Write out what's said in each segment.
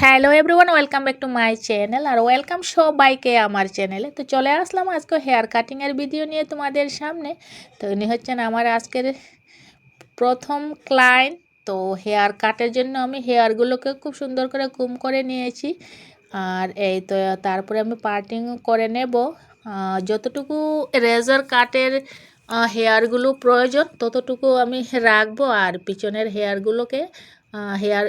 Hello everyone, welcome back to my channel আর welcome সবাইকে আমার চ্যানেলে। তো চলে আসলাম আজকে হেয়ার কাটিংয়ের ভিডিও নিয়ে তোমাদের সামনে। তো ইনি হচ্ছেন আমার আজকের প্রথম ক্লায়েন্ট। তো হেয়ার কাটের জন্য আমি হেয়ারগুলোকে খুব সুন্দর করে কুম করে নিয়েছি। আর এই তো তারপরে আমি পার্টিং করে নেব। যতটুকু রেজার কাটের হেয়ারগুলো প্রয়োজন ততটুকু আমি রাখবো, আর পিছনের হেয়ারগুলোকে হেয়ার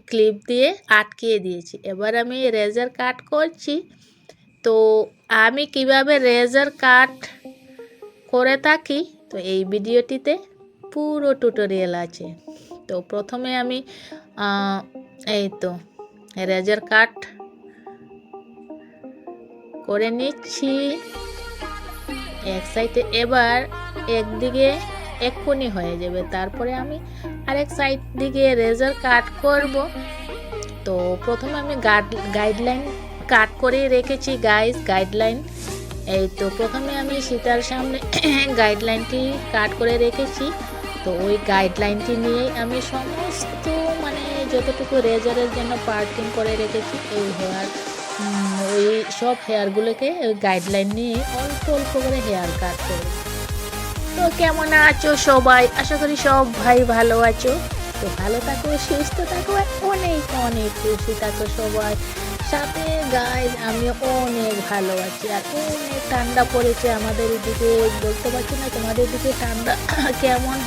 ক্লিপ দিয়ে আটকিয়ে দিয়েছি। এবার আমি রেজার কাট করছি। তো আমি কিভাবে রেজার কাট করে থাকি তো এই ভিডিওটিতে পুরো টিউটোরিয়াল আছে। তো প্রথমে আমি এই তো রেজার কাট করে নিচ্ছি এক সাইডে। এবার একদিকে এক্ষুনি হয়ে যাবে, তারপরে আমি আরেক সাইড দিকে রেজার কাট করব। তো প্রথমে আমি গাইডলাইন কাট করে রেখেছি গাইডলাইন। এই তো প্রথমে আমি সীতার সামনে গাইডলাইনটি কাট করে রেখেছি। তো ওই গাইডলাইনটি নিয়েই আমি সমস্ত যতটুকু রেজারের জন্য পার্টিং করে রেখেছি ওই সব হেয়ারগুলোকে ওই গাইডলাইন নিয়ে অল্প অল্প করে হেয়ার কাট করব। তো কেমন আছো সবাই? আশা করি সব ভাই ভালো আছো। তো ভালো থাকো, সুস্থ থাকো, অনেক অনেক খুশি থাকো সবাই সাথে। গাইজ আমি অনেক ভালো আছি, আর অনেক ঠান্ডা পড়েছে আমাদের এদিকে। বলতে পারছি না তোমাদের দিকে ঠান্ডা কেমন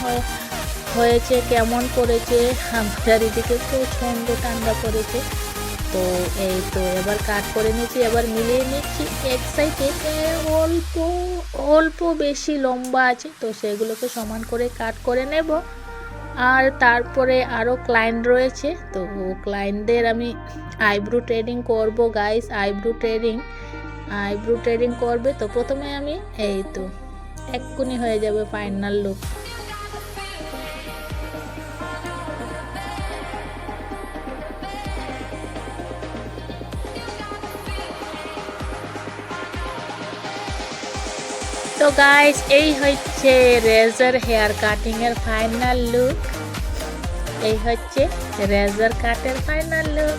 হয়েছে, কেমন পড়েছে। আমাদের এদিকে প্রচণ্ড ঠান্ডা পড়েছে। তো এই তো এবার কাট করে নিচ্ছি, এবার মিলিয়ে নিচ্ছি। এক সাইডে অল্প অল্প বেশি লম্বা আছে, তো সেগুলোকে সমান করে কাট করে নেব। আর তারপরে আরও ক্লায়েন্ট রয়েছে, তো ক্লায়েন্টদের আমি আইব্রো ট্রেডিং করব গাইস। আইব্রো ট্রেডিং করবে। তো প্রথমে আমি এই তো এক্ষুনি হয়ে যাবে ফাইনাল লুক। তো গাইস এই হচ্ছে রেজার হেয়ার কাটিং এর ফাইনাল লুক। এই হচ্ছে রেজার কাটের ফাইনাল লুক।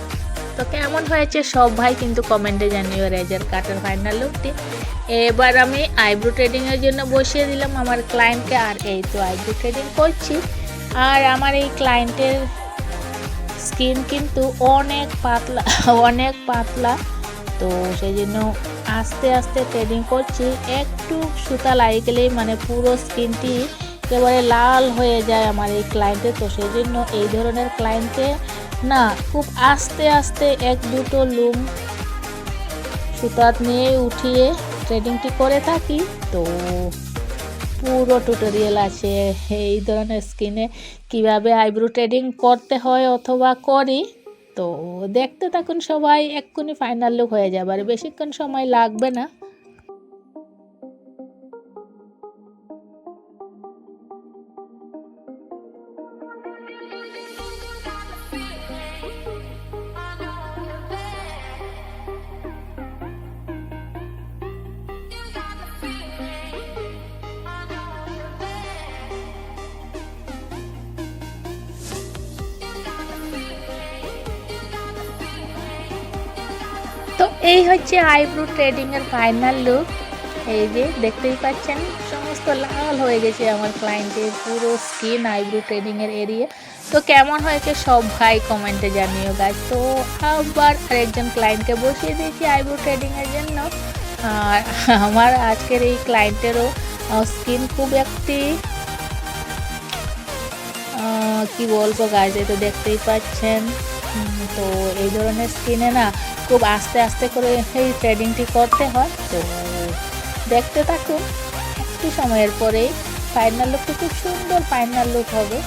তো কেমন হয়েছে সব ভাই কিন্তু কমেন্টে জানিও রেজার কাটের ফাইনাল লুকটি। এবার আমি আইব্রো ট্রেডিং এর জন্য বসিয়ে দিলাম আমার ক্লায়েন্টকে। আর এই তো আইব্রো ট্রেডিং করছি। আর আমার এই ক্লায়েন্টের স্কিন কিন্তু অনেক পাতলা। তো সেই জন্য আস্তে আস্তে ট্রেডিং করছি। একটু সুতা লাগে গেলেই পুরো স্কিনটি একেবারে লাল হয়ে যায় আমার এই ক্লায়েন্টের। তো সেই জন্য এই ধরনের ক্লায়েন্টকে না খুব আস্তে আস্তে এক দুটো লুম সুতা নিয়ে উঠিয়ে ট্রেডিংটি করে থাকি। তো পুরো টিউটোরিয়াল আছে এই ধরনের স্কিনে কিভাবে আইব্রো ট্রেডিং করতে হয় অথবা করি। তো দেখতে থাকুন সবাই, এক্ষুনি ফাইনাল লুক হয়ে যাবে, আর বেশিক্ষণ সময় লাগবে না। তো এই হচ্ছে আইব্রো ট্রেডিং এর ফাইনাল লুক। এই যে দেখতেই পাচ্ছেন সমস্ত লাল হয়ে গেছে আমার ক্লায়েন্টের পুরো স্কিন আইব্রো ট্রেডিং এর এরিয়া। তো কেমন হয়েছে সব ভাই কমেন্টে জানিও গাইস। তো আবার আরেকজন ক্লায়েন্টকে বসিয়ে দিয়েছি আইব্রো ট্রেডিং এর জন্য। আর আমার আজকের এই ক্লায়েন্টেরও স্কিন খুব একটি কি বলবো গাইস, এই তো দেখতেই পাচ্ছেন। তো এই ধরনের স্কিনে না খুব আস্তে আস্তে করে এই ট্রেডিংটি করতে হয়। তো দেখতে থাকুন, একটু সময়ের পরেই ফাইনাল লুকটি খুব সুন্দর ফাইনাল লুক হবে।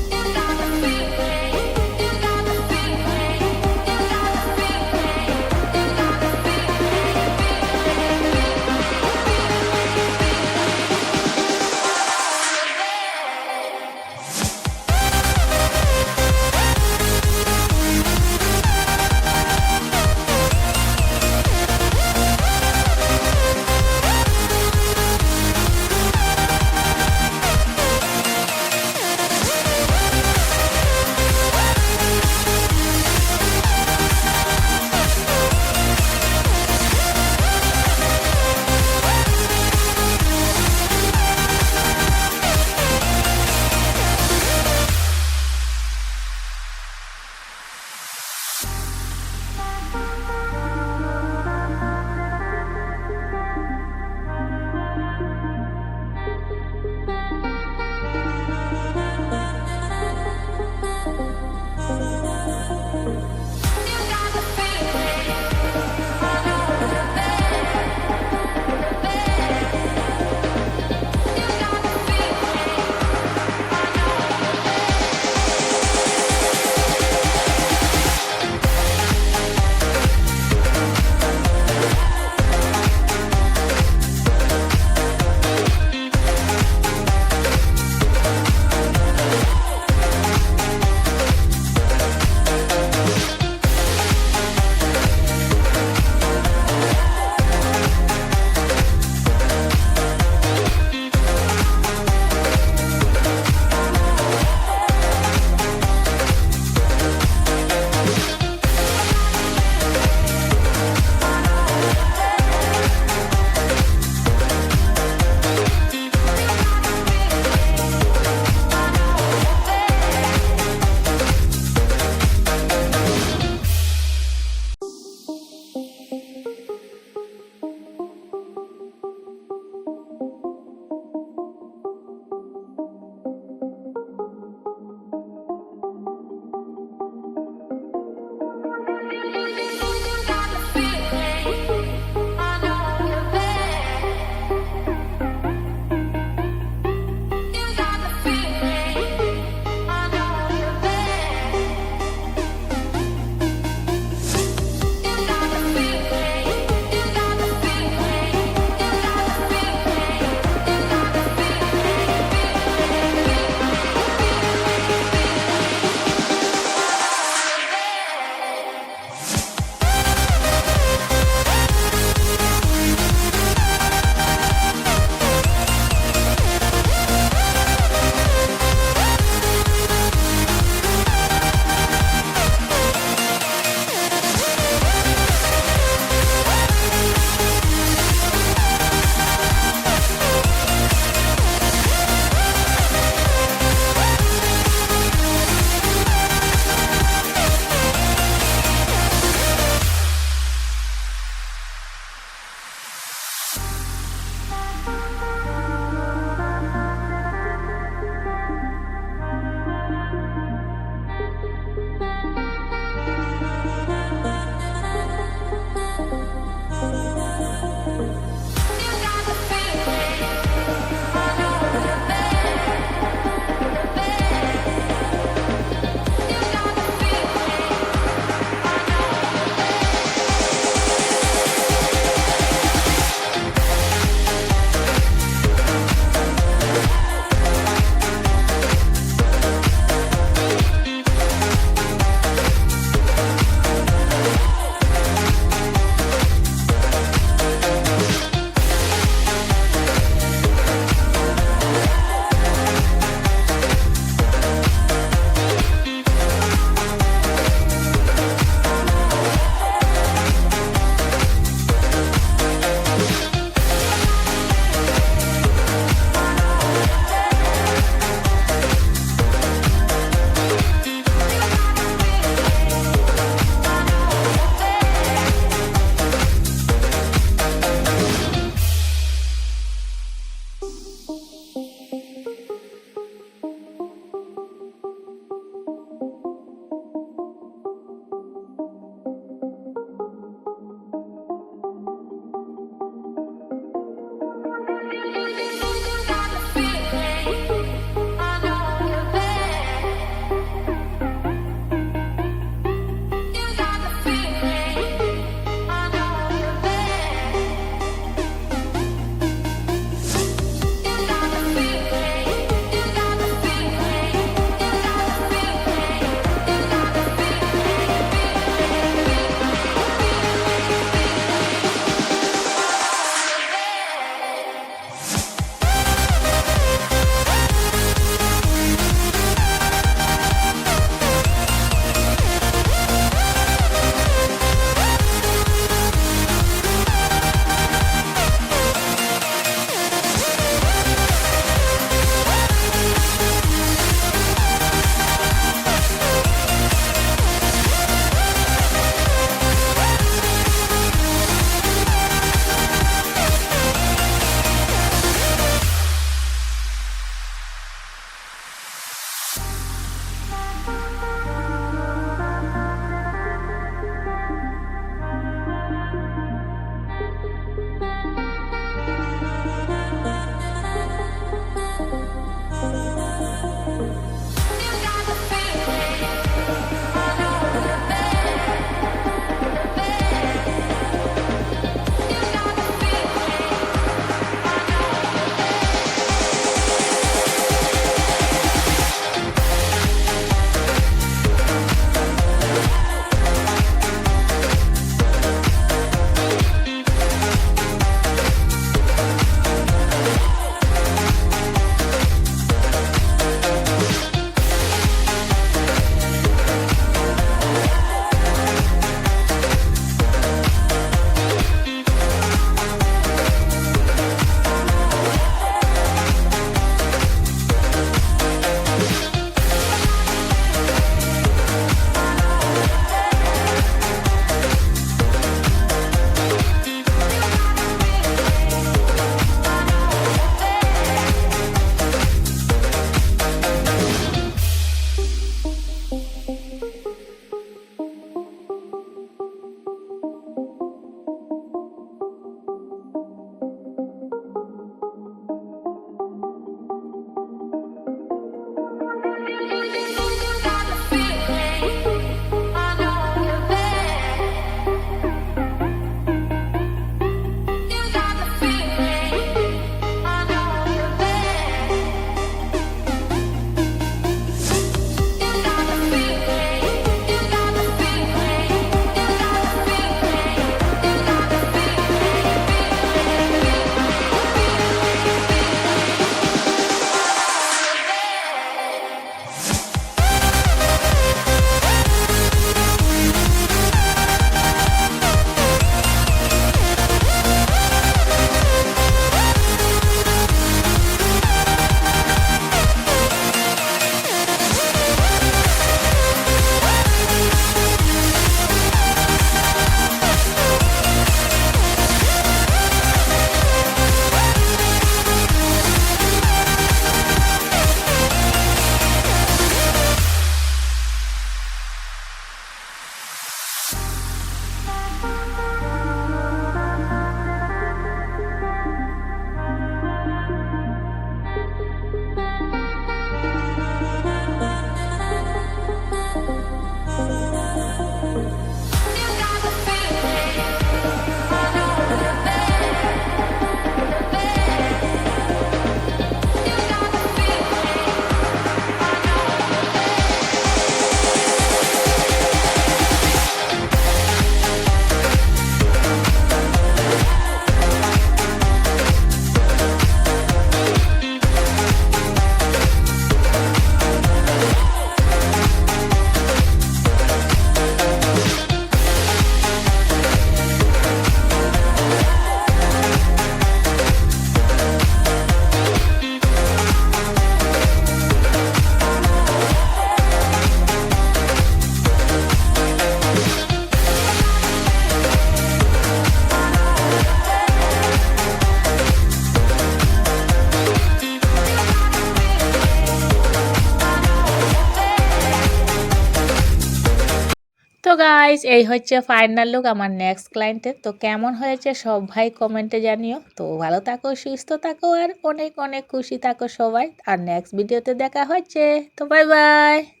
গাইস এই হচ্ছে ফাইনাল লুক আমার নেক্সট ক্লায়েন্টের। তো কেমন হয়েছে সব ভাই কমেন্টে জানিও। তো ভালো থাকো, সুস্থ থাকো আর অনেক অনেক খুশি থাকো সবাই। আর নেক্সট ভিডিওতে দেখা হচ্ছে। তো বাই বাই।